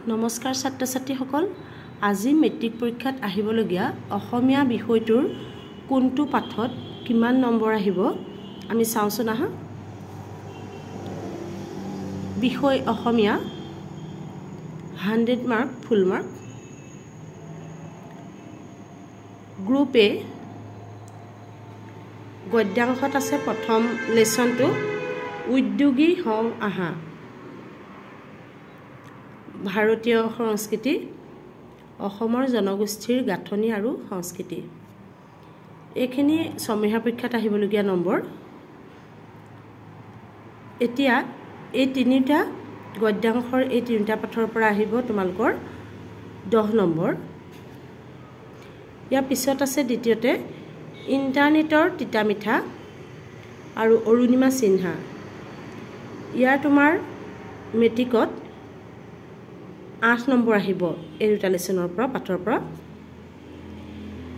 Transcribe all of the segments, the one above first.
নমস্কাৰ ছাত্ৰ ছাত্ৰীসকল আজি মেট্ৰিক পৰীক্ষাত আহিবলগীয়া অসমীয়া বিষয়টোৰ কোনটো পাঠত কিমান নম্বৰ আহিব আমি চাওঁচোন আহা বিষয় Asomiya 100 mark full mark group A গদ্যাংশত আছে প্ৰথম লেসনটো উদ্যোগী হওঁ আহা ভাৰতীয় সংস্কৃতি অসমৰ জনগোষ্ঠীৰ গাঁথনি আৰু সংস্কৃতি এইখিনি সমীক্ষা পৰীক্ষাত আহিবলগীয়া নম্বৰ এতিয়া এই তিনিটা গদ্যাংশৰ এই তিনিটা পাঠৰ পৰা আহিব তোমালোকৰ 10 নম্বৰ ইয়াৰ পিছত আছে দ্বিতীয়তে ইন্টাৰনেটৰ তিতা মিঠা আৰু অৰুণিমা সিনহা ইয়াৰ তোমাৰ মেট্ৰিকত 8 নম্বৰ আহিব এই দুটা লেসনৰ পৰা পাঠৰ পৰা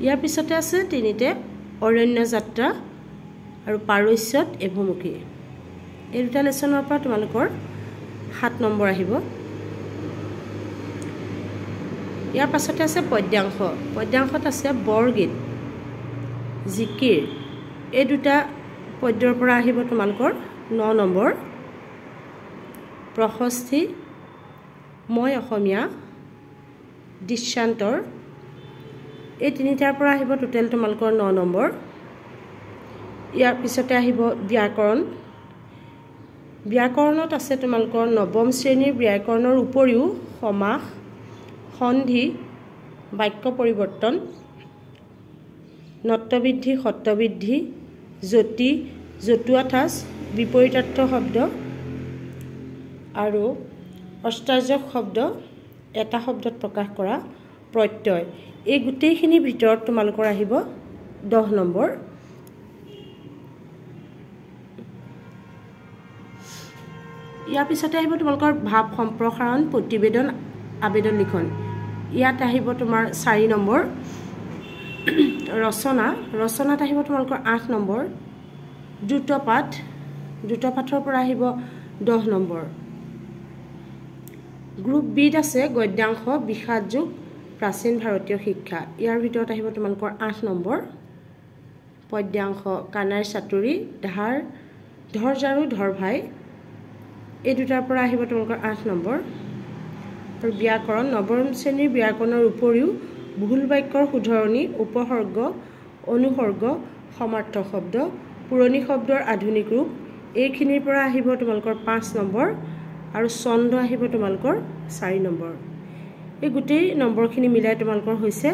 ইয়াৰ পিছতে আছে তিনিতে অৰণ্য যাত্ৰা আৰু পাৰস্যত এভমুখী এই দুটা লেসনৰ পৰা তোমালোকৰ 7 নম্বৰ আহিব ইয়াৰ পাছতে আছে পদ্যাংশত আছে বৰগীত জিকিৰ এই দুটা পদ্যৰ পৰা আহিব তোমালোকৰ 9 নম্বৰ প্ৰশস্তি মই অসমীয়া দৃশ্যান্তৰ এই তিনিটাৰ পৰা আহিব টোটেল তোমালোকৰ 9 নম্বৰ ইয়াৰ পিছতে আহিব ব্যাকৰণত আছে তোমালোকৰ নৱম শ্ৰেণীৰ ব্যাকৰণৰ উপৰিও সমাস সন্ধি বাক্য পৰিৱৰ্তন নত্ববৃদ্ধি সত্ববৃদ্ধি জ্যোতি জতুৱা ঠাঁচ বিপৰীতাৰ্থ শব্দ আৰু অষ্টাৰ্যক শব্দ এটা শব্দত প্ৰকাশ কৰা প্ৰত্যয় এই গোটেইখিনিৰ ভিতৰত তোমালোকৰ আহিব 10 নম্বৰ ইয়াৰ পিছতে আহিব তোমালোকৰ ভাৱ সম্প্ৰসাৰণ প্ৰতিবেদন আবেদন লিখন ইয়াত আহিব তোমাৰ 4 নম্বৰ ৰচনাত আহিব তোমালোকৰ 8 নম্বৰ দ্ৰুত পাঠৰ পৰা আহিব 10 নম্বৰ গ্ৰুপ বিত আছে গদ্যাংশ বিষাদ যুগ প্ৰাচীন ভাৰতীয় শিক্ষা ইয়াৰ ভিতৰত আহিব তোমালোকৰ 8 নম্বৰ পদ্যাংশ কানাইৰ চাতুৰি ধৰ জাৰু ধৰ ভাই এই দুটাৰ পৰা আহিব তোমালোকৰ 8 নম্বৰ আৰু ব্যাকৰণ নৱম শ্ৰেণীৰ ব্যাকৰণৰ উপৰিও বহুল বাক্যৰ শুধৰণি উপসৰ্গ অনুসৰ্গ সমাৰ্থক শব্দ পুৰণি শব্দৰ আধুনিক ৰূপ এইখিনিৰ পৰা আহিব তোমালোকৰ 5 নম্বৰ আৰু ছন্দ আহিব তোমালোকৰ 4 নম্বৰ এই গোটেই নম্বৰখিনি মিলাই তোমালোকৰ হৈছে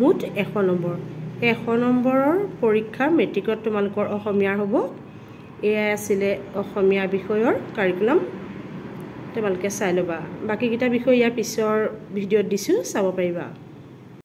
মুঠ 100 নম্বৰ 100 নম্বৰৰ পৰীক্ষা মেট্ৰিকত তোমালোকৰ অসমীয়াৰ হ'ব এয়াই আছিলে অসমীয়া বিষয়ৰ কাৰিকুলাম তোমালোকে চাই ল'বা বাকি কিটা বিষয় ইয়াৰ পিছৰ ভিডিঅ'ত দিছো চাব পাৰিবা